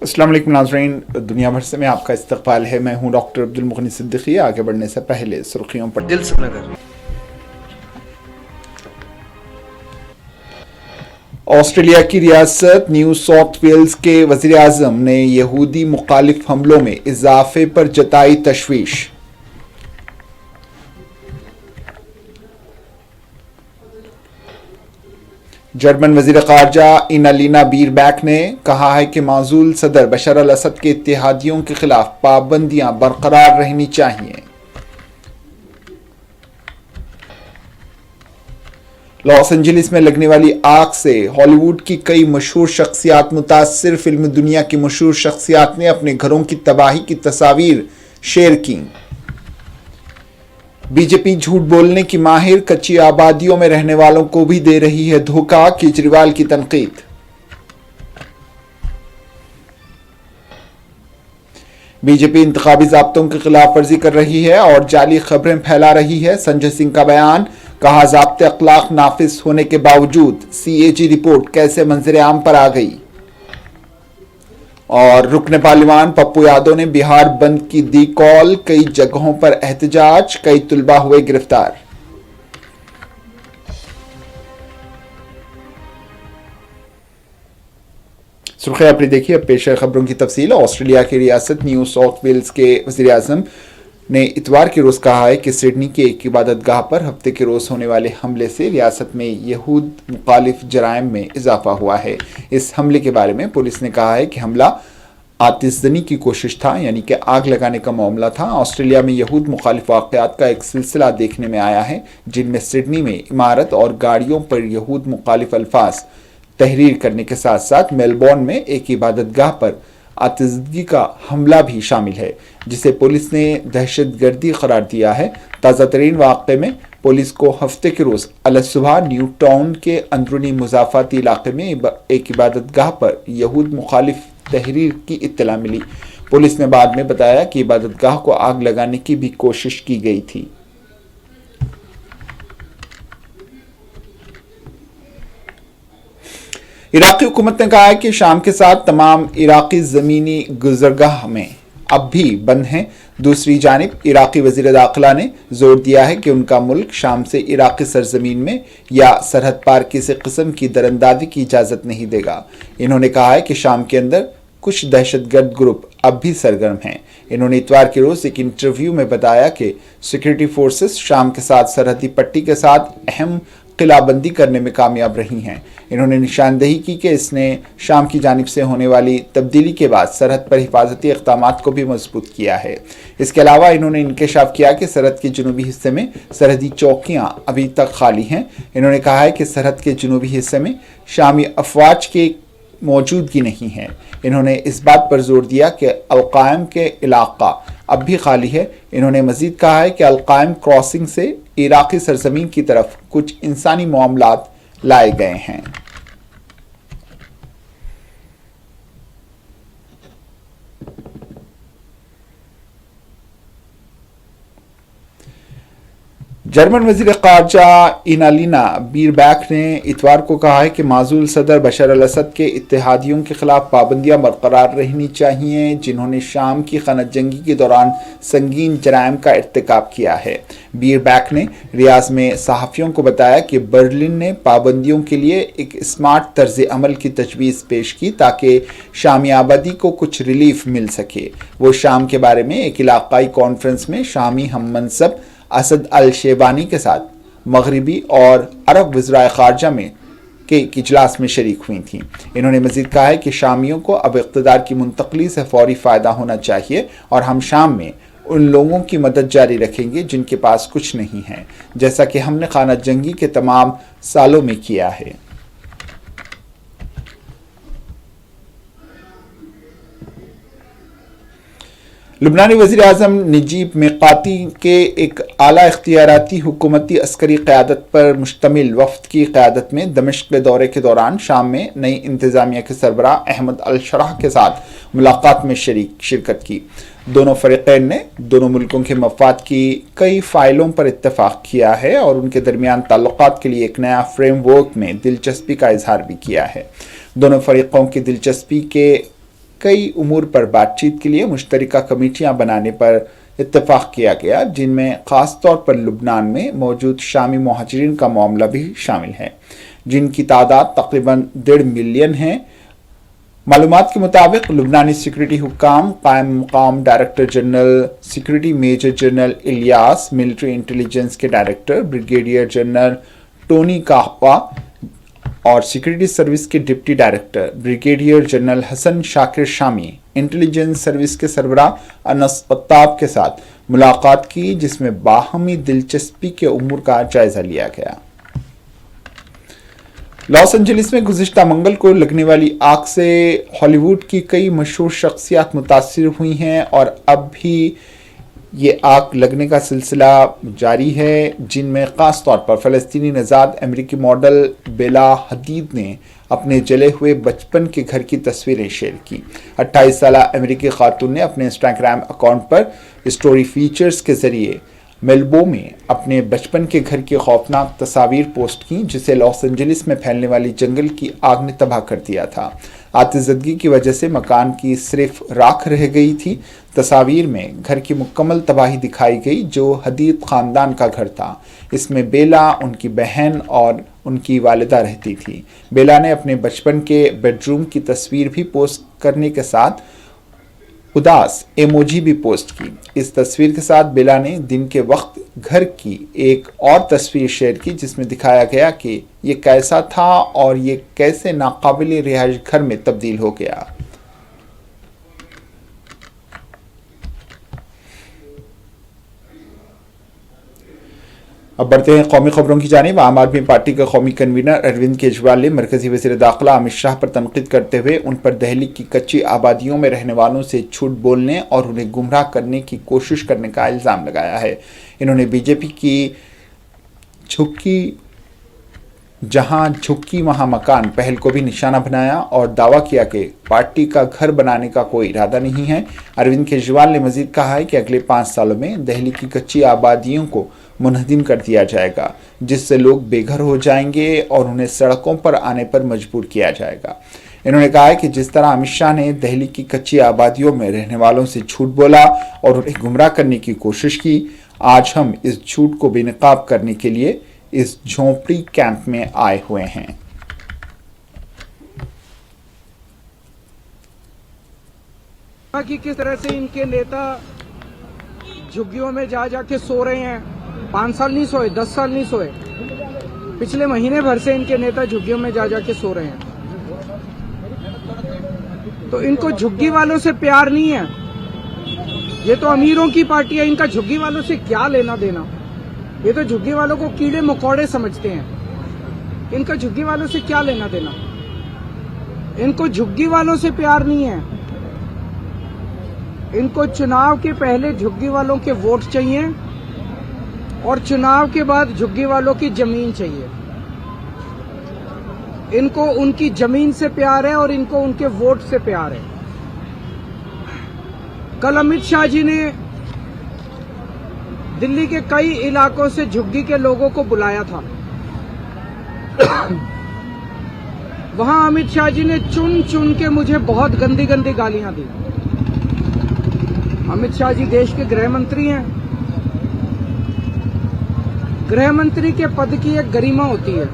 अस्सलाम वालेकुम नाज़रीन, दुनिया भर से में आपका इस्तकबाल है। मैं हूं डॉक्टर अब्दुल मुगनी सिद्दीकी। आगे बढ़ने से पहले सुर्खियों पर दिल से नगर। ऑस्ट्रेलिया की रियासत न्यू साउथ वेल्स के वज़ीर आज़म ने यहूदी मुखालिफ हमलों में इजाफे पर जताई तशवीश। जर्मन वज़ीर ख़ारजा इनालिना बीरबैक ने कहा है कि माज़ूल सदर बशर अल असद के इत्तेहादियों के खिलाफ पाबंदियां बरकरार रहनी चाहिए। लॉस एंजलिस में लगने वाली आग से हॉलीवुड की कई मशहूर शख्सियात मुतासिर। फिल्म दुनिया की मशहूर शख्सियात ने अपने घरों की तबाही की तस्वीर शेयर की। बीजेपी झूठ बोलने की माहिर, कच्ची आबादियों में रहने वालों को भी दे रही है धोखा, केजरीवाल की तनकीद। बीजेपी इंतखाबी ज़ाब्तों की खिलाफ वर्जी कर रही है और जाली खबरें फैला रही है। संजय सिंह का बयान, कहा ज़ाब्ते अखलाक नाफिज होने के बावजूद सीएजी रिपोर्ट कैसे मंजर आम पर आ गई। और रुकने पार्लिमान पप्पू यादव ने बिहार बंद की दी कॉल, कई जगहों पर एहतजाज, कई तुलबा हुए गिरफ्तार। सुर्खियां अपनी देखिए, अब पेश है खबरों की तफसील। ऑस्ट्रेलिया की रियासत न्यू साउथ वेल्स के वज़ीर आज़म ने इतवार के रोज कहा है कि सिडनी के एक इबादतगाह पर हफ्ते के रोज होने वाले हमले से रियासत में यहूद मुखालिफ जराइम में इजाफा हुआ है। इस हमले के बारे में पुलिस ने कहा है कि हमला आतिशजनी की कोशिश था, यानी कि आग लगाने का मामला था। ऑस्ट्रेलिया में यहूद मुखालिफ वाक़यात का एक सिलसिला देखने में आया है, जिनमें सिडनी में इमारत और गाड़ियों पर यहूद मुखालिफ अल्फाज तहरीर करने के साथ साथ मेलबोर्न में एक इबादतगाह पर आतिशगी का हमला भी शामिल है, जिसे पुलिस ने दहशतगर्दी करार दिया है। ताज़ा तरीन वाक़े में पुलिस को हफ्ते के रोज़ अलसुबह न्यू टाउन के अंदरूनी मुजाफाती इलाके में एक इबादतगाह पर यहूद मुखालिफ तहरीर की इत्तला मिली। पुलिस ने बाद में बताया कि इबादतगाह को आग लगाने की भी कोशिश की गई थी। इराकी हुकूमत ने कहा है कि शाम के साथ तमाम इराकी ज़मीनी गुज़रगाह में अब भी बंद हैं। दूसरी जानिब इराकी वज़ीर दाखिला ने जोर दिया है कि उनका मुल्क शाम से इराकी सरजमीन में या सरहद पार किसी किस्म की दरअंदाजी की इजाज़त नहीं देगा। इन्होंने कहा है कि शाम के अंदर कुछ दहशतगर्द ग्रुप अब भी सरगर्म हैं। इन्होंने इतवार के रोज़ एक इंटरव्यू में बताया कि सिक्योरिटी फोर्सेस शाम के साथ सरहदी पट्टी के साथ अहम किलाबंदी करने में कामयाब रही हैं। इन्होंने निशानदेही की कि इसने शाम की जानिब से होने वाली तब्दीली के बाद सरहद पर हिफाजती इक़दामात को भी मजबूत किया है। इसके अलावा इन्होंने इंकशाफ किया कि सरहद के जुनूबी हिस्से में सरहदी चौकियाँ अभी तक खाली हैं। इन्होंने कहा है कि सरहद के जुनूबी हिस्से में शामी अफवाज की मौजूदगी नहीं है। इन्होंने इस बात पर जोर दिया कि अलकायम के इलाका अब भी खाली है। इन्होंने मजीद कहा है कि अलकायम क्रॉसिंग से इराकी सरजमीन की तरफ कुछ इंसानी मामलात लाए गए हैं। जर्मन वज़ीर ख़ारजा इनालिना बीरबैक ने इतवार को कहा है कि माज़ूल सदर बशर अल असद के इत्तेहादियों के खिलाफ पाबंदियां बरकरार रहनी चाहिए, जिन्होंने शाम की खनत जंगी के दौरान संगीन जराइम का इर्तिकाब किया है। बीरबैक ने रियाज में सहाफ़ियों को बताया कि बर्लिन ने पाबंदियों के लिए एक स्मार्ट तर्ज अमल की तजवीज़ पेश की ताकि शामी आबादी को कुछ रिलीफ मिल सके। वो शाम के बारे में एक इलाकाई कॉन्फ्रेंस में शामी हम मनसब असद अल शेबानी के साथ मगरबी और अरब वज़राए ख़ारजा में के इजलास में शरीक हुई थीं। इन्होंने मज़ीद कहा है कि शामियों को अब इक़्तिदार की मुंतकली से फौरी फ़ायदा होना चाहिए और हम शाम में उन लोगों की मदद जारी रखेंगे जिनके पास कुछ नहीं है, जैसा कि हमने खाना जंगी के तमाम सालों में किया है। लुबनानी वज़ीर आज़म नजीब मिकाती के एक आला इख्तियाराती हुकूमती अस्करी क़यादत पर मुश्तमिल वफ़द की क़यादत में दमिश्क के दौरे के दौरान शाम में नई इंतज़ामिया के सरबराह अहमद अल शराह के साथ मुलाकात में शिरकत की। दोनों फ़रीक़ैन ने दोनों मुल्कों के मफ़ाद की कई फ़ाइलों पर इत्तफ़ाक़ किया है और उनके दरमियान ताल्लुक़ात के लिए एक नया फ्रेमवर्क में दिलचस्पी का इजहार भी किया है। दोनों फ़रीक़ों की दिलचस्पी के कई उमूर पर बातचीत के लिए मुश्तरका कमेटियां बनाने पर इत्तफाक किया गया, जिनमें खास तौर पर लुबनान में मौजूद शामी मुहाजिरीन का मामला भी शामिल है, जिनकी तादाद तकरीबन 1.5 मिलियन है। मालूमात के मुताबिक लुबनानी सिक्योरिटी हुक्काम कायम मुकाम director general security major general Ilyas, military intelligence के director brigadier general Tony Kahpa और सिक्योरिटी सर्विस के deputy director brigadier general Hasan Shakir Shami intelligence service के सरबराह अनस अत्ताब के साथ मुलाकात की, जिसमें बाहमी दिलचस्पी के उमूर का जायजा लिया गया। लॉस एंजलिस में गुज़िश्ता मंगल को लगने वाली आग से हॉलीवुड की कई मशहूर शख्सियात मुतासिर हुई हैं और अब भी ये आग लगने का सिलसिला जारी है, जिनमें ख़ास तौर पर फ़लस्तीनी नज़ाद अमेरिकी मॉडल बेला हदीद ने अपने जले हुए बचपन के घर की तस्वीरें शेयर की। 28 साला अमेरिकी खातून ने अपने इंस्टाग्राम अकाउंट पर स्टोरी फीचर्स के ज़रिए मेलबो में अपने बचपन के घर की खौफनाक तस्वीर पोस्ट की, जिसे लॉस एंजलिस में फैलने वाली जंगल की आग ने तबाह कर दिया था। आतिशज़दगी की वजह से मकान की सिर्फ राख रह गई थी। तस्वीर में घर की मुकम्मल तबाही दिखाई गई, जो हदीद ख़ानदान का घर था। इसमें बेला, उनकी बहन और उनकी वालिदा रहती थी। बेला ने अपने बचपन के बेडरूम की तस्वीर भी पोस्ट करने के साथ उदास इमोजी भी पोस्ट की। इस तस्वीर के साथ बेला ने दिन के वक्त घर की एक और तस्वीर शेयर की, जिसमें दिखाया गया कि ये कैसा था और ये कैसे नाकाबिल रिहाइश घर में तब्दील हो गया। अब बढ़ते हैं कौमी खबरों की जानिब। आम आदमी पार्टी के कौमी कन्वीनर अरविंद केजरीवाल ने मरकजी वज़ीर दाखिला अमित शाह पर तनकीद करते हुए उन पर दहली की कच्ची आबादियों में रहने वालों से झूठ बोलने और उन्हें गुमराह करने की कोशिश करने का इल्ज़ाम लगाया है। इन्होंने बीजेपी की जहां झुक्की वहां मकान पहल को भी निशाना बनाया और दावा किया कि पार्टी का घर बनाने का कोई इरादा नहीं है। अरविंद केजरीवाल ने मजीद कहा है कि अगले 5 सालों में दिल्ली की कच्ची आबादियों को मुनहदिम कर दिया जाएगा, जिससे लोग बेघर हो जाएंगे और उन्हें सड़कों पर आने पर मजबूर किया जाएगा। इन्होंने कहा है कि जिस तरह अमित शाह ने दिल्ली की कच्ची आबादियों में रहने वालों से झूठ बोला और उन्हें गुमराह करने की कोशिश की, आज हम इस झूठ को बेनकाब करने के लिए इस झोंपड़ी कैंप में आए हुए हैं। कि किस तरह से इनके नेता झुग्गियों में जा जाके सो रहे हैं। 5 साल नहीं सोए, 10 साल नहीं सोए, पिछले महीने भर से इनके नेता झुग्गियों में जा जाके सो रहे हैं। तो इनको झुग्गी वालों से प्यार नहीं है। ये तो अमीरों की पार्टी है, इनका झुग्गी वालों से क्या लेना देना। ये तो झुग्गी वालों को कीड़े मकोड़े समझते हैं। इनका झुग्गी वालों से क्या लेना देना। इनको झुग्गी वालों से प्यार नहीं है। इनको चुनाव के पहले झुग्गी वालों के वोट चाहिए और चुनाव के बाद झुग्गी वालों की जमीन चाहिए। इनको उनकी जमीन से प्यार है और इनको उनके वोट से प्यार है। कल अमित शाह जी ने दिल्ली के कई इलाकों से झुग्गी के लोगों को बुलाया था। वहां अमित शाह जी ने चुन चुन के मुझे बहुत गंदी गंदी गालियां दी। अमित शाह जी देश के गृह मंत्री हैं। गृह मंत्री के पद की एक गरिमा होती है।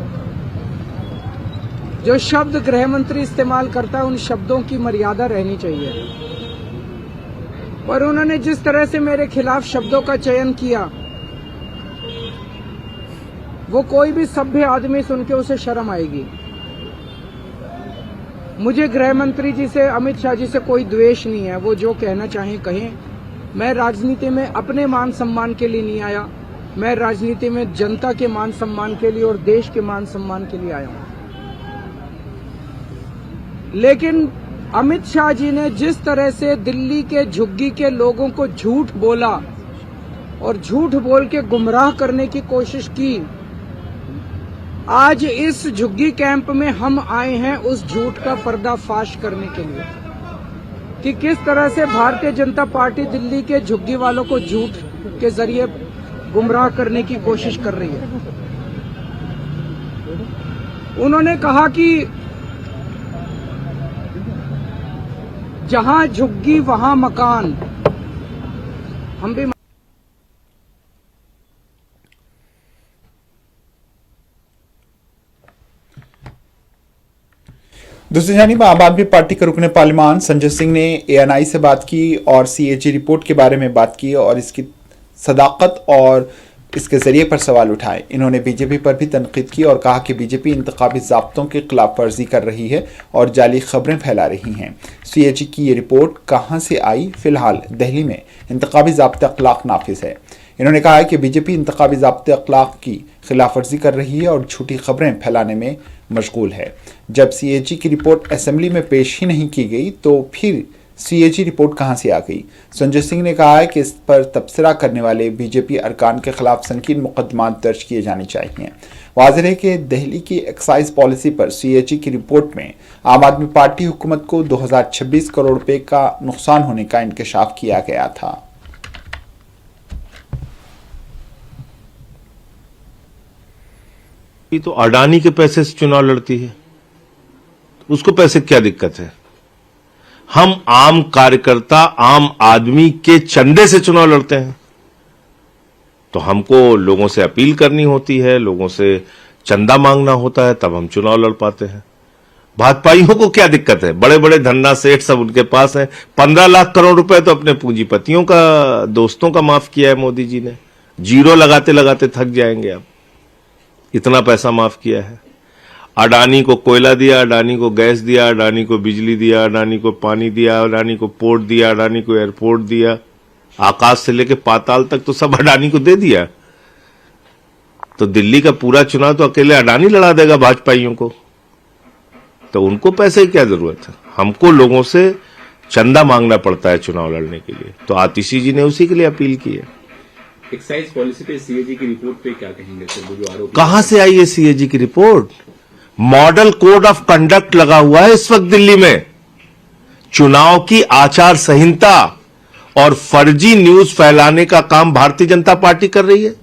जो शब्द गृह मंत्री इस्तेमाल करता है, उन शब्दों की मर्यादा रहनी चाहिए। पर उन्होंने जिस तरह से मेरे खिलाफ शब्दों का चयन किया, वो कोई भी सभ्य आदमी सुन के उसे शर्म आएगी। मुझे गृह मंत्री जी से, अमित शाह जी से कोई द्वेष नहीं है। वो जो कहना चाहें कहें। मैं राजनीति में अपने मान सम्मान के लिए नहीं आया। मैं राजनीति में जनता के मान सम्मान के लिए और देश के मान सम्मान के लिए आया हूं। लेकिन अमित शाह जी ने जिस तरह से दिल्ली के झुग्गी के लोगों को झूठ बोला और झूठ बोल के गुमराह करने की कोशिश की, आज इस झुग्गी कैंप में हम आए हैं उस झूठ का पर्दाफाश करने के लिए कि किस तरह से भारतीय जनता पार्टी दिल्ली के झुग्गी वालों को झूठ के जरिए गुमराह करने की कोशिश कर रही है। उन्होंने कहा कि जहां झुग्गी वहां मकान। हम भी दूसरी जानिब आम आदमी पार्टी के रुकने पार्लियामान संजय सिंह ने एएनआई से बात की और सीएजी रिपोर्ट के बारे में बात की और इसकी सदाकत और इसके जरिए पर सवाल उठाए। इन्होंने बीजेपी पर भी तनकीद की और कहा कि बीजेपी इंतखाबी ज़ाब्तों की खिलाफ वर्जी कर रही है और जाली खबरें फैला रही हैं। सीएजी की ये रिपोर्ट कहाँ से आई? फिलहाल दिल्ली में इंतखाबी ज़ाब्ते अखलाक नाफिज है। इन्होंने कहा है कि बीजेपी इंतखाबी ज़ाब्ते अखलाक की खिलाफ वर्जी कर रही है और झूठी खबरें फैलाने में मशगूल है। जब सीएजी की रिपोर्ट असेंबली में पेश ही नहीं की गई तो फिर सीएजी रिपोर्ट कहां से आ गई? संजय सिंह ने कहा है कि इस पर तबसरा करने वाले बीजेपी अरकान के खिलाफ संगीन मुकदमात दर्ज किए जाने चाहिए। वाज़ेह है कि दिल्ली की एक्साइज पॉलिसी पर सीएजी की रिपोर्ट में आम आदमी पार्टी हुकूमत को 2026 करोड़ रुपए का नुकसान होने का इंकशाफ किया गया था। तो अडानी के पैसे से चुनाव लड़ती है, उसको पैसे क्या दिक्कत है? हम आम कार्यकर्ता, आम आदमी के चंदे से चुनाव लड़ते हैं, तो हमको लोगों से अपील करनी होती है, लोगों से चंदा मांगना होता है, तब हम चुनाव लड़ पाते हैं। भाजपाइयों को क्या दिक्कत है? बड़े बड़े धन्ना सेठ सब उनके पास है। 15 लाख करोड़ रुपए तो अपने पूंजीपतियों का, दोस्तों का माफ किया है मोदी जी ने। जीरो लगाते लगाते थक जाएंगे आप, इतना पैसा माफ किया है। अडानी को कोयला दिया, अडानी को गैस दिया, अडानी को बिजली दिया, अडानी को पानी दिया, अडानी को पोर्ट दिया, अडानी को एयरपोर्ट दिया, आकाश से लेके पाताल तक तो सब अडानी को दे दिया। तो दिल्ली का पूरा चुनाव तो अकेले अडानी लड़ा देगा भाजपाइयों को, तो उनको पैसे की क्या जरूरत है? हमको लोगों से चंदा मांगना पड़ता है चुनाव लड़ने के लिए, तो आतिशी जी ने उसी के लिए अपील की है। एक्साइज पॉलिसी पे सीएजी की रिपोर्ट पे क्या कहेंगे सर? वो जो आरोप कहां से आई है सीएजी की report? Model code of conduct लगा हुआ है इस वक्त दिल्ली में। चुनाव की आचार संहिता और फर्जी न्यूज फैलाने का काम भारतीय जनता पार्टी कर रही है।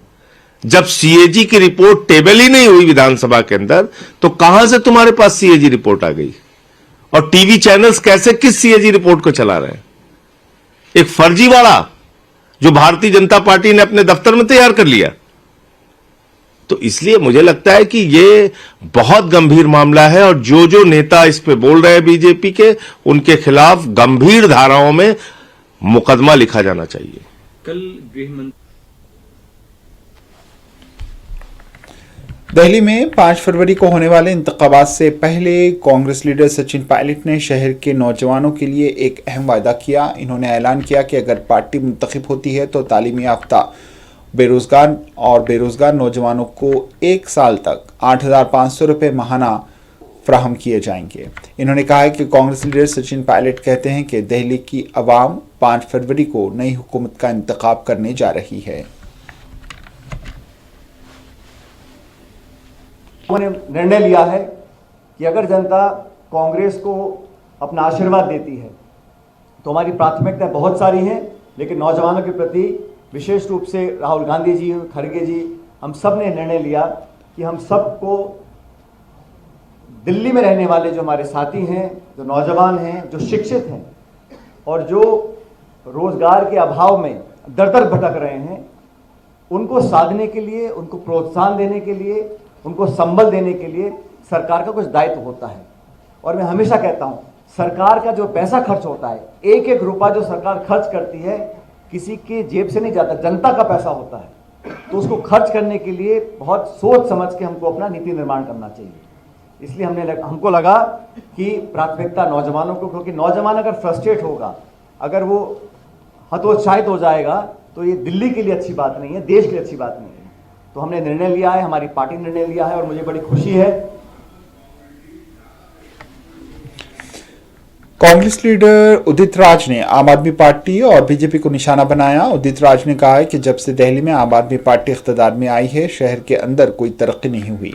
जब सीएजी की रिपोर्ट टेबल ही नहीं हुई विधानसभा के अंदर, तो कहां से तुम्हारे पास सीएजी रिपोर्ट आ गई? और टीवी चैनल्स कैसे किस सीएजी रिपोर्ट को चला रहे हैं? एक फर्जीवाड़ा जो भारतीय जनता पार्टी ने अपने दफ्तर में तैयार कर लिया। तो इसलिए मुझे लगता है कि ये बहुत गंभीर मामला है और जो जो नेता इस पे बोल रहे हैं बीजेपी के, उनके खिलाफ गंभीर धाराओं में मुकदमा लिखा जाना चाहिए। कल गृह मंत्री दिल्ली में 5 फरवरी को होने वाले इंतखाबात से पहले कांग्रेस लीडर सचिन पायलट ने शहर के नौजवानों के लिए एक अहम वायदा किया। इन्होंने ऐलान किया कि अगर पार्टी मुंतखब होती है तो तालीमी याफ्ता बेरोजगार नौजवानों को 1 साल तक 8,500 रुपये माहाना फ्राहम किए जाएंगे। इन्होंने कहा है कि कांग्रेस लीडर सचिन पायलट कहते हैं कि दिल्ली की अवाम 5 फरवरी को नई हुकूमत का इंतखाब करने जा रही है। उन्होंने निर्णय लिया है कि अगर जनता कांग्रेस को अपना आशीर्वाद देती है तो हमारी प्राथमिकताएं बहुत सारी हैं, लेकिन नौजवानों के प्रति विशेष रूप से राहुल गांधी जी, खड़गे जी, हम सब ने निर्णय लिया कि हम सबको दिल्ली में रहने वाले जो हमारे साथी हैं, जो नौजवान हैं, जो शिक्षित हैं और जो रोजगार के अभाव में दर दर भटक रहे हैं, उनको साधने के लिए, उनको प्रोत्साहन देने के लिए, उनको संबल देने के लिए सरकार का कुछ दायित्व होता है। और मैं हमेशा कहता हूं, सरकार का जो पैसा खर्च होता है, एक एक रुपया जो सरकार खर्च करती है किसी के जेब से नहीं जाता, जनता का पैसा होता है। तो उसको खर्च करने के लिए बहुत सोच समझ के हमको अपना नीति निर्माण करना चाहिए। इसलिए हमको लगा कि प्राथमिकता नौजवानों को, क्योंकि नौजवान अगर फ्रस्ट्रेट होगा, अगर वो हतोत्साहित हो जाएगा, तो ये दिल्ली के लिए अच्छी बात नहीं है, देश के लिए अच्छी बात नहीं है। तो हमने निर्णय लिया है, हमारी पार्टी ने निर्णय लिया है और मुझे बड़ी खुशी है। कांग्रेस लीडर उदित राज ने आम आदमी पार्टी और बीजेपी को निशाना बनाया। उदित राज ने कहा है कि जब से दिल्ली में आम आदमी पार्टी इख्तियार में आई है, शहर के अंदर कोई तरक्की नहीं हुई।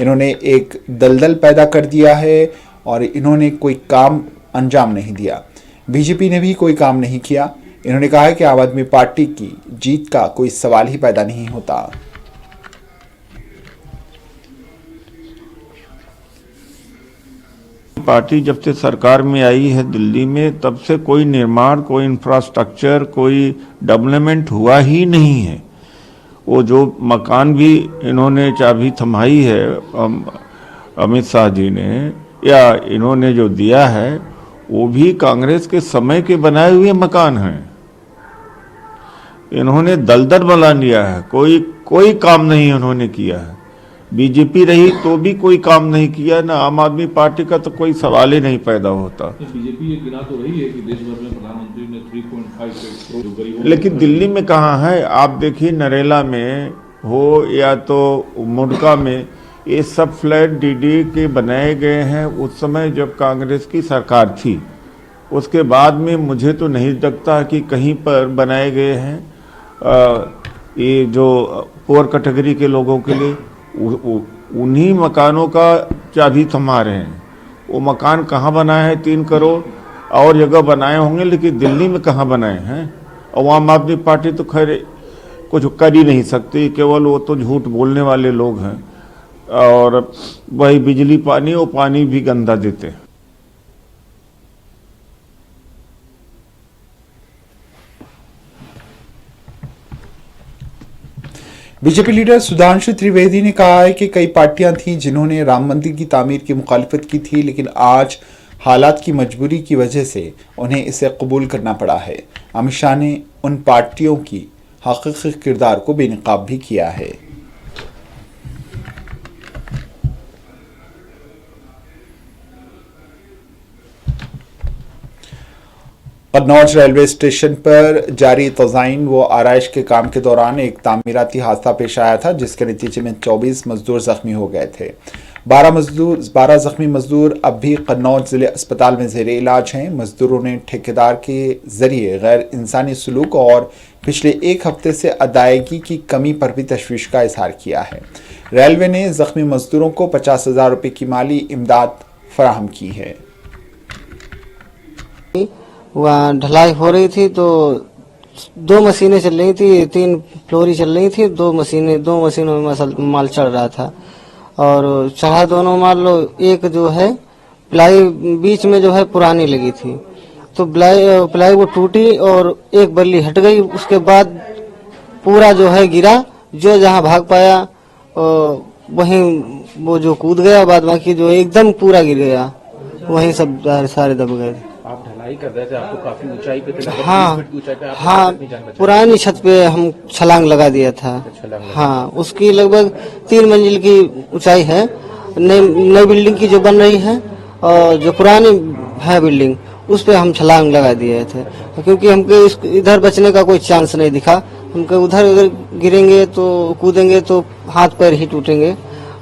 इन्होंने एक दलदल पैदा कर दिया है और इन्होंने कोई काम अंजाम नहीं दिया। बीजेपी ने भी कोई काम नहीं किया। इन्होंने कहा है कि आम आदमी पार्टी की जीत का कोई सवाल ही पैदा नहीं होता। पार्टी जब से सरकार में आई है दिल्ली में, तब से कोई निर्माण, कोई इंफ्रास्ट्रक्चर, कोई डेवलपमेंट हुआ ही नहीं है। वो जो मकान भी इन्होंने चाबी थमाई है अमित शाह जी ने, या इन्होंने जो दिया है, वो भी कांग्रेस के समय के बनाए हुए मकान हैं। इन्होंने दलदल बना लिया है, कोई काम नहीं उन्होंने किया है। बीजेपी रही तो भी कोई काम नहीं किया, ना आम आदमी पार्टी का तो कोई सवाल ही नहीं पैदा होता। बीजेपी ये गिना तो रही है कि देश भर में प्रधानमंत्री ने 3.5 करोड़ गरीबों, लेकिन दिल्ली में कहाँ है? आप देखिए, नरेला में हो या तो मुंडका में, ये सब फ्लैट डीडी के बनाए गए हैं उस समय जब कांग्रेस की सरकार थी। उसके बाद में मुझे तो नहीं लगता कि कहीं पर बनाए गए हैं। ये जो पुअर कैटेगरी के लोगों के लिए उन्हीं मकानों का चाबी थमा रहे हैं। वो मकान कहाँ बनाए हैं? 3 करोड़ और जगह बनाए होंगे, लेकिन दिल्ली में कहाँ बनाए हैं? और आम आदमी पार्टी तो खैर कुछ कर ही नहीं सकती, केवल वो तो झूठ बोलने वाले लोग हैं। और वही बिजली पानी, वो पानी भी गंदा देते हैं। बीजेपी लीडर सुधांशु त्रिवेदी ने कहा है कि कई पार्टियां थीं जिन्होंने राम मंदिर की तामीर की मुखालिफत की थी, लेकिन आज हालात की मजबूरी की वजह से उन्हें इसे कबूल करना पड़ा है। अमित शाह ने उन पार्टियों की हकीकी किरदार को बेनकाब भी किया है। कन्नौज रेलवे स्टेशन पर जारी तज़ाइन व आरइश के काम के दौरान एक तामीराती हादसा पेश आया था, जिसके नतीजे में 24 मजदूर जख्मी हो गए थे। 12 जख्मी मजदूर अब भी कन्नौज जिले अस्पताल में ज़ेरे इलाज हैं। मजदूरों ने ठेकेदार के जरिए गैर इंसानी सलूक और पिछले 1 हफ्ते से अदायगी की कमी पर भी तशवीश का इजहार किया है। रेलवे ने जख्मी मजदूरों को 50,000 रुपये की माली इमदाद फराहम की है। वहाँ ढलाई हो रही थी तो 2 मशीनें चल रही थी, 3 फ्लोरी चल रही थी। 2 मशीनों में माल चढ़ रहा था और चढ़ा दोनों माल लो। एक जो है प्लाई बीच में जो है पुरानी लगी थी, तो प्लाई वो टूटी और एक बल्ली हट गई। उसके बाद पूरा जो है गिरा, जो जहाँ भाग पाया वहीं वो जो कूद गया, बाद बाकी जो एकदम पूरा गिर गया, वहीं सब सारे दब गए। आप ढलाई कर रहे थे, आपको काफी ऊंचाई पे थे। हाँ, पुरानी छत पे हम छलांग लगा दिया था। हाँ, उसकी लगभग 3 मंजिल की ऊंचाई है। नई बिल्डिंग की जो बन रही है और जो पुरानी है बिल्डिंग, उस पे हम छलांग लगा दिए थे, क्योंकि हमको इधर बचने का कोई चांस नहीं दिखा। हमको उधर अगर गिरेंगे तो कूदेंगे तो हाथ पैर ही टूटेंगे,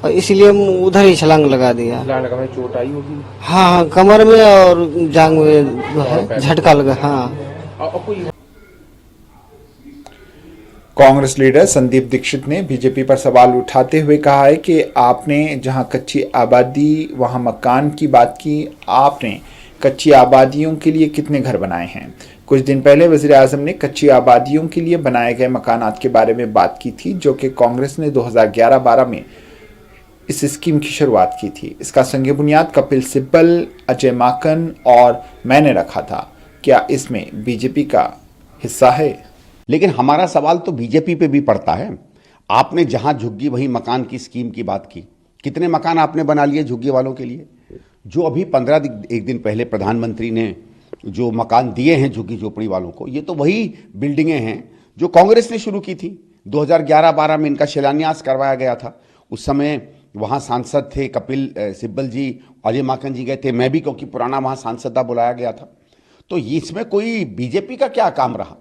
और इसलिए हम उधर ही छलांग लगा दिया। चोट आई होगी? हाँ, कमर में और जांग में जो है झटका लगा। हाँ। कांग्रेस लीडर संदीप दीक्षित ने बीजेपी पर सवाल उठाते हुए कहा है कि आपने जहां कच्ची आबादी वहां मकान की बात की, आपने कच्ची आबादियों के लिए कितने घर बनाए हैं? कुछ दिन पहले वज़ीर आज़म ने कच्ची आबादियों के लिए बनाए गए मकानात के बारे में बात की थी, जो कि कांग्रेस ने 2011-12 में इस स्कीम की शुरुआत की थी। इसका संग बुनियाद कपिल सिब्बल, अजय माकन और मैंने रखा था। क्या इसमें बीजेपी का हिस्सा है? लेकिन हमारा सवाल तो बीजेपी पे भी पड़ता है। आपने जहां झुग्गी वहीं मकान की स्कीम की बात की, कितने मकान आपने बना लिए झुग्गी वालों के लिए? जो अभी 15 दिन पहले प्रधानमंत्री ने जो मकान दिए हैं झुग्गी झोपड़ी वालों को, ये तो वही बिल्डिंगें हैं जो कांग्रेस ने शुरू की थी। 2011-12 में इनका शिलान्यास करवाया गया था। उस समय वहाँ सांसद थे कपिल सिब्बल जी, अजय माकन जी गए थे, मैं भी, क्योंकि पुराना वहाँ सांसद था, बुलाया गया था। तो इसमें कोई बीजेपी का क्या काम रहा?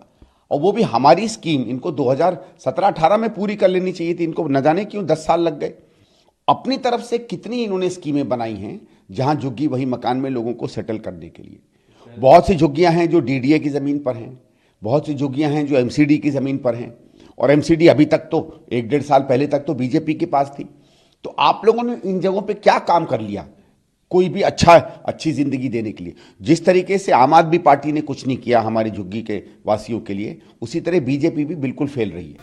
और वो भी हमारी स्कीम इनको 2017-18 में पूरी कर लेनी चाहिए थी। इनको न जाने क्यों 10 साल लग गए। अपनी तरफ से कितनी इन्होंने स्कीमें बनाई हैं जहां झुग्गी वही मकान में लोगों को सेटल करने के लिए। बहुत सी झुग्गियां हैं जो डीडीए की ज़मीन पर हैं, बहुत सी झुग्गियां हैं जो एमसीडी की ज़मीन पर हैं, और एमसीडी अभी तक तो 1-1.5 साल पहले तक तो बीजेपी के पास थी। तो आप लोगों ने इन जगहों पे क्या काम कर लिया कोई भी अच्छी जिंदगी देने के लिए? जिस तरीके से आम आदमी पार्टी ने कुछ नहीं किया हमारी झुग्गी के वासियों के लिए, उसी तरह बीजेपी भी बिल्कुल फेल रही है।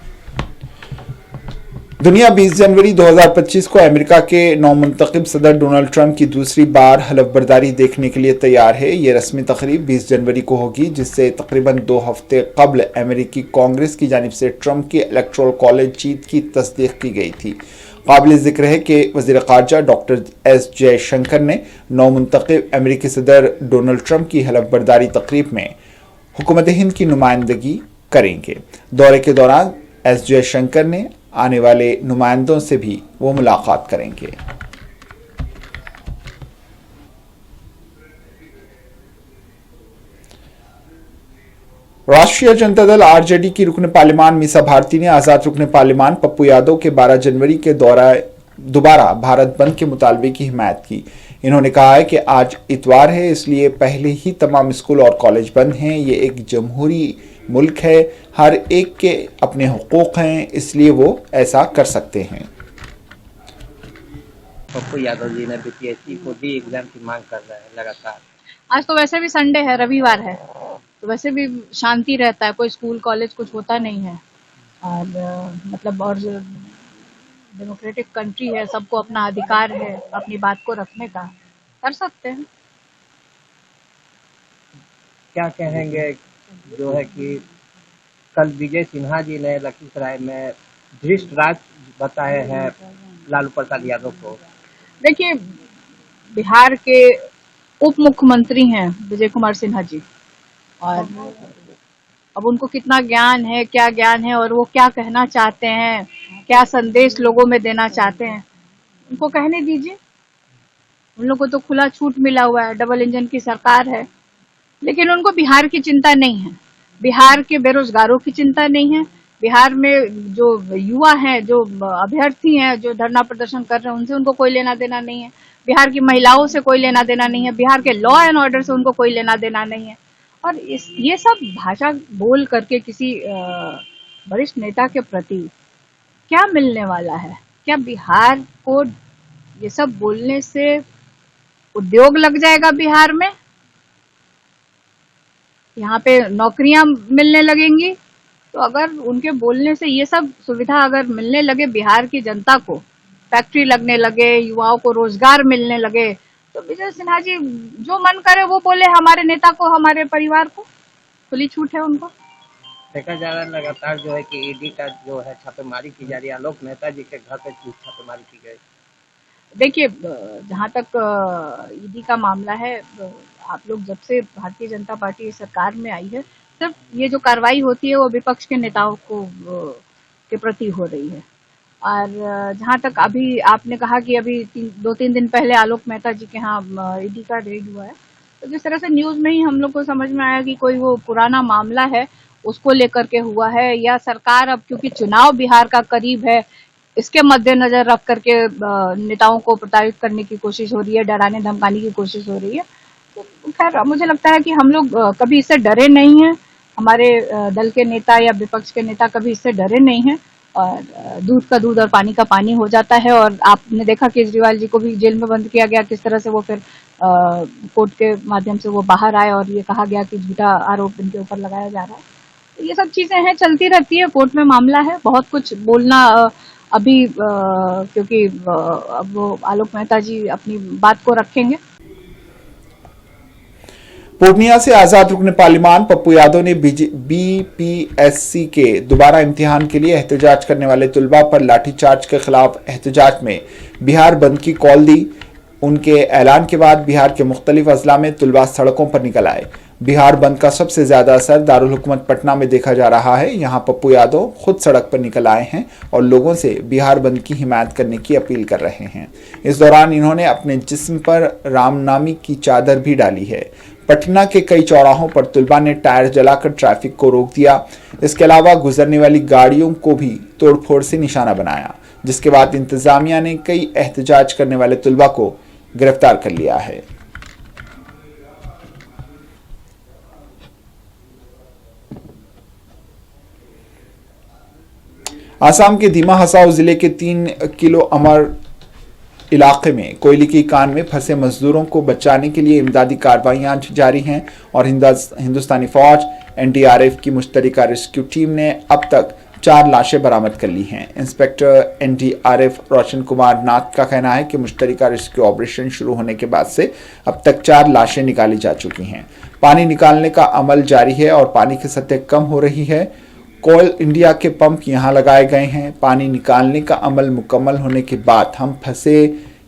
दुनिया 20 जनवरी 2025 को अमेरिका के नौमुंतखब सदर डोनाल्ड ट्रंप की दूसरी बार हलफबरदारी देखने के लिए तैयार है। ये रस्मी तकरीब 20 जनवरी को होगी, जिससे तकरीबन 2 हफ्ते कबल अमेरिकी कांग्रेस की जानिब से ट्रंप की इलेक्टोरल कॉलेज जीत की तस्दीक की गई थी। काबिल जिक्र है कि वज़ीर ख़ारजा डॉक्टर एस जयशंकर ने नौमुंतखब अमेरिकी सदर डोनाल्ड ट्रंप की हलफबरदारी तकरीब में हुकूमत हिंद की नुमाइंदगी करेंगे। दौरे के दौरान एस जयशंकर ने आने वाले नुमाइंदों से भी वो मुलाकात करेंगे। राष्ट्रीय जनता दल आरजेडी की रुकन पार्लिमान मीसा भारती ने आजाद रुकन पार्लिमान पप्पू यादव के 12 जनवरी के दोबारा भारत बंद के मुतालबे की हिमायत की। इन्होंने कहा है कि आज इतवार है, इसलिए पहले ही तमाम स्कूल और कॉलेज बंद हैं। ये एक जमहूरी मुल्क है, हर एक के अपने हुकूक हैं, इसलिए वो ऐसा कर सकते हैं। पप्पू यादव जी ने बीपीएससी को भी एग्जाम की मांग कर रहे हैं लगातार। आज तो वैसे भी संडे है, रविवार है, तो वैसे भी शांति रहता है, कोई स्कूल कॉलेज कुछ होता नहीं है। और और डेमोक्रेटिक कंट्री है, सबको अपना अधिकार है अपनी बात को रखने का, कर सकते हैं। क्या कहेंगे जो है कि कल विजय सिन्हा जी ने लखीसराय में धृष्ट राज बताए हैं लालू प्रसाद यादव को। देखिए, बिहार के उप मुख्यमंत्री हैं विजय कुमार सिन्हा जी, और अब उनको कितना ज्ञान है, क्या ज्ञान है, और वो क्या कहना चाहते हैं, क्या संदेश लोगों में देना चाहते हैं, उनको कहने दीजिए। उन लोगों को तो खुला छूट मिला हुआ है, डबल इंजन की सरकार है, लेकिन उनको बिहार की चिंता नहीं है, बिहार के बेरोजगारों की चिंता नहीं है, बिहार में जो युवा हैं, जो अभ्यर्थी हैं, जो धरना प्रदर्शन कर रहे हैं, उनसे उनको कोई लेना देना नहीं है, बिहार की महिलाओं से कोई लेना देना नहीं है, बिहार के लॉ एंड ऑर्डर से उनको कोई लेना देना नहीं है। और ये सब भाषा बोल करके किसी वरिष्ठ नेता के प्रति क्या मिलने वाला है? क्या बिहार को ये सब बोलने से उद्योग लग जाएगा बिहार में? यहाँ पे नौकरियां मिलने लगेंगी? तो अगर उनके बोलने से ये सब सुविधा अगर मिलने लगे बिहार की जनता को, फैक्ट्री लगने लगे, युवाओं को रोजगार मिलने लगे, तो विजय सिन्हा जी जो मन करे वो बोले, हमारे नेता को, हमारे परिवार को खुली छूट है उनको। देखा जा रहा है लगातार जो है कि ईडी का जो है छापेमारी की जा रही है, आलोक मेहता जी के घर पे छापेमारी की गई। देखिए, जहाँ तक ईडी का मामला है, आप लोग जब से भारतीय जनता पार्टी सरकार में आई है, सिर्फ ये जो कार्रवाई होती है वो विपक्ष के नेताओं को के प्रति हो रही है। और जहाँ तक अभी आपने कहा कि अभी 2-3 दिन पहले आलोक मेहता जी के यहाँ ईडी का रेड हुआ है, तो जिस तरह से न्यूज में ही हम लोग को समझ में आया कि कोई वो पुराना मामला है उसको लेकर के हुआ है, या सरकार अब क्योंकि चुनाव बिहार का करीब है इसके मद्देनजर रख करके नेताओं को प्रताड़ित करने की कोशिश हो रही है, डराने धमकाने की कोशिश हो रही है। तो खैर, मुझे लगता है कि हम लोग कभी इससे डरे नहीं हैं, हमारे दल के नेता या विपक्ष के नेता कभी इससे डरे नहीं हैं, और दूध का दूध और पानी का पानी हो जाता है। और आपने देखा केजरीवाल जी को भी जेल में बंद किया गया, किस तरह से वो फिर कोर्ट के माध्यम से वो बाहर आए और ये कहा गया कि झूठा आरोप इनके ऊपर लगाया जा रहा है। तो ये सब चीजें हैं, चलती रहती है, कोर्ट में मामला है, बहुत कुछ बोलना अभी क्योंकि अब वो आलोक मेहता जी अपनी बात को रखेंगे। पूर्णिया से आजाद रुकन पार्लिमान पप्पू यादव ने बीपीएससी के दोबारा इम्तिहान के लिए एहतजाज करने वाले तुलबा पर लाठीचार्ज के खिलाफ एहतजाज में बिहार बंद की कॉल दी। उनके ऐलान के बाद बिहार के मुख्तलिफ अजला में तुलबा सड़कों पर निकल आए। बिहार बंद का सबसे ज्यादा असर दारुल हुकूमत पटना में देखा जा रहा है। यहां पप्पू यादव खुद सड़क पर निकल आए हैं और लोगों से बिहार बंद की हिमायत करने की अपील कर रहे हैं। इस दौरान इन्होंने अपने जिस्म पर रामनामी की चादर भी डाली है। पटना के कई चौराहों पर तुलबा ने टायर जलाकर ट्रैफिक को रोक दिया। इसके अलावा गुजरने वाली गाड़ियों को भी तोड़फोड़ से निशाना बनाया, जिसके बाद इंतजामिया ने कई एहतजाज करने वाले तुलबा को गिरफ्तार कर लिया है। आसाम के दीमा हसाओ जिले के 3 किलो अमर इलाके में कोयले की कान में फंसे मजदूरों को बचाने के लिए इमदादी कार्रवाइयां जारी हैं और हिंदुस्तानी फौज, एनडीआरएफ की मुश्तरका रेस्क्यू टीम ने अब तक 4 लाशें बरामद कर ली हैं। इंस्पेक्टर NDRF रोशन कुमार नाथ का कहना है कि मुश्तरका रेस्क्यू ऑपरेशन शुरू होने के बाद से अब तक 4 लाशें निकाली जा चुकी हैं। पानी निकालने का अमल जारी है और पानी की सतह कम हो रही है। कोल इंडिया के पंप यहां लगाए गए हैं। पानी निकालने का अमल मुकम्मल होने के बाद हम फंसे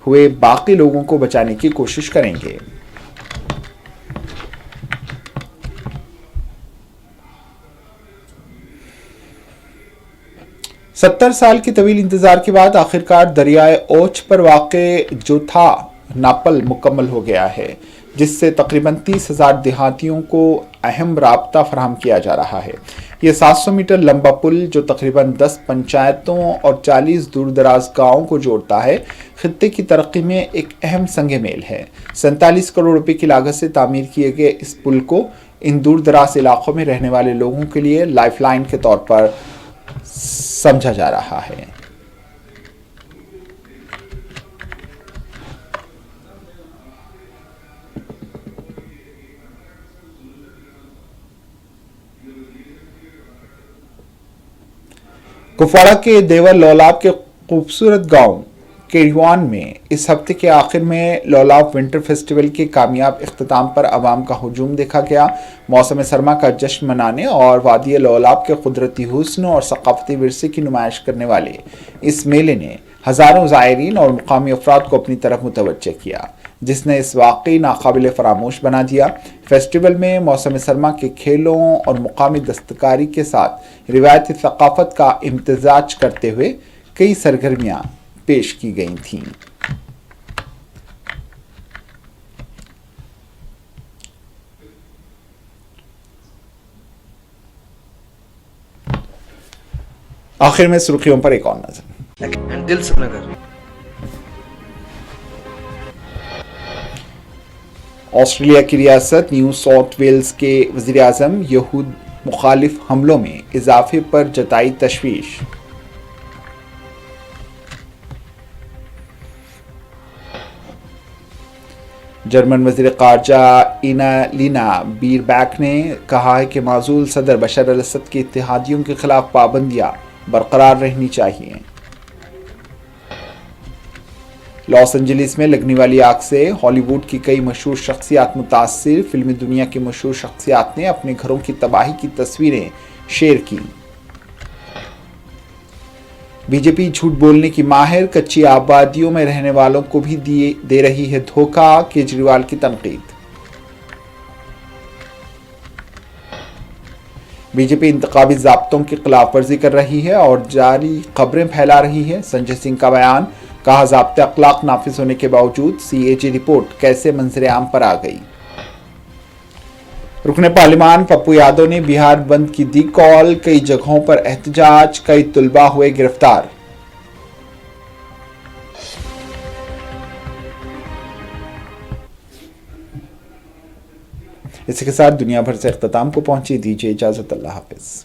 हुए बाकी लोगों को बचाने की कोशिश करेंगे। सत्तर साल की तवील इंतजार के बाद आखिरकार दरियाए ओछ पर वाक़े जो था नापल मुकम्मल हो गया है, जिससे तकरीबन 30,000 देहातियों को अहम राब्ता फराहम किया जा रहा है। यह 700 मीटर लंबा पुल जो तकरीबन 10 पंचायतों और 40 दूर दराज गाँवों को जोड़ता है, खित्ते की तरक्की में एक अहम संग मेल है। 47 करोड़ रुपए की लागत से तामीर किए गए इस पुल को इन दूर दराज इलाकों में रहने वाले लोगों के लिए लाइफलाइन के तौर पर समझा जा रहा है। कुपवाड़ा के देवर लौलाब के खूबसूरत गांव केरीवान में इस हफ्ते के आखिर में लौलाब विंटर फेस्टिवल के कामयाब इख्तिताम पर आवाम का हुजूम देखा गया। मौसम सरमा का जश्न मनाने और वादी लौलाब के कुदरती हुस्न और सकाफती विरसे की नुमाइश करने वाले इस मेले ने हज़ारों ज़ायरीन और मुकामी अफराद को अपनी तरफ मुतवज्जह किया, जिसने इस वाक़ई नाकाबिल फरामोश बना दिया। फेस्टिवल में मौसम सरमा के खेलों और मुकामी दस्तकारी के साथ रिवायती सकाफत का इम्तिजाज करते हुए कई सरगर्मियाँ पेश की गई थीं। आखिर में सुर्खियों पर एक और नजर। दिल से न कर। ऑस्ट्रेलिया की रियासत न्यू साउथ वेल्स के वज़ीर आज़म यहूद मुखालिफ हमलों में इजाफे पर जताई तशवीश। जर्मन वज़ीर ख़ारजा एनालीना बीरबैक ने कहा है कि माज़ूल सदर बशर अल-असद के इत्तेहादियों के खिलाफ पाबंदियां बरकरार रहनी चाहिए। लॉस एंजलिस में लगने वाली आग से हॉलीवुड की कई मशहूर शख्सियात मुतासिर। फिल्मी दुनिया की मशहूर शख्सियात ने अपने घरों की तबाही की तस्वीरें शेयर की। बीजेपी झूठ बोलने की माहिर, कच्ची आबादियों में रहने वालों को भी दे रही है धोखा, केजरीवाल की तनकीद। बीजेपी इंतखाबी ज़ाब्तों की खिलाफ वर्जी कर रही है और जाली खबरें फैला रही है। संजय सिंह का बयान, कहा ज़ाब्ते अखलाक नाफिज होने के बावजूद CAG रिपोर्ट कैसे मंजर आम पर आ गई। रुकने पार्लिमान पप्पू यादव ने बिहार बंद की दी कॉल, कई जगहों पर एहतजाज, कई तुलबा हुए गिरफ्तार। इसी के साथ दुनिया भर से इख्तिताम को पहुंची। दीजिए इजाजत, अल्लाह हाफिज।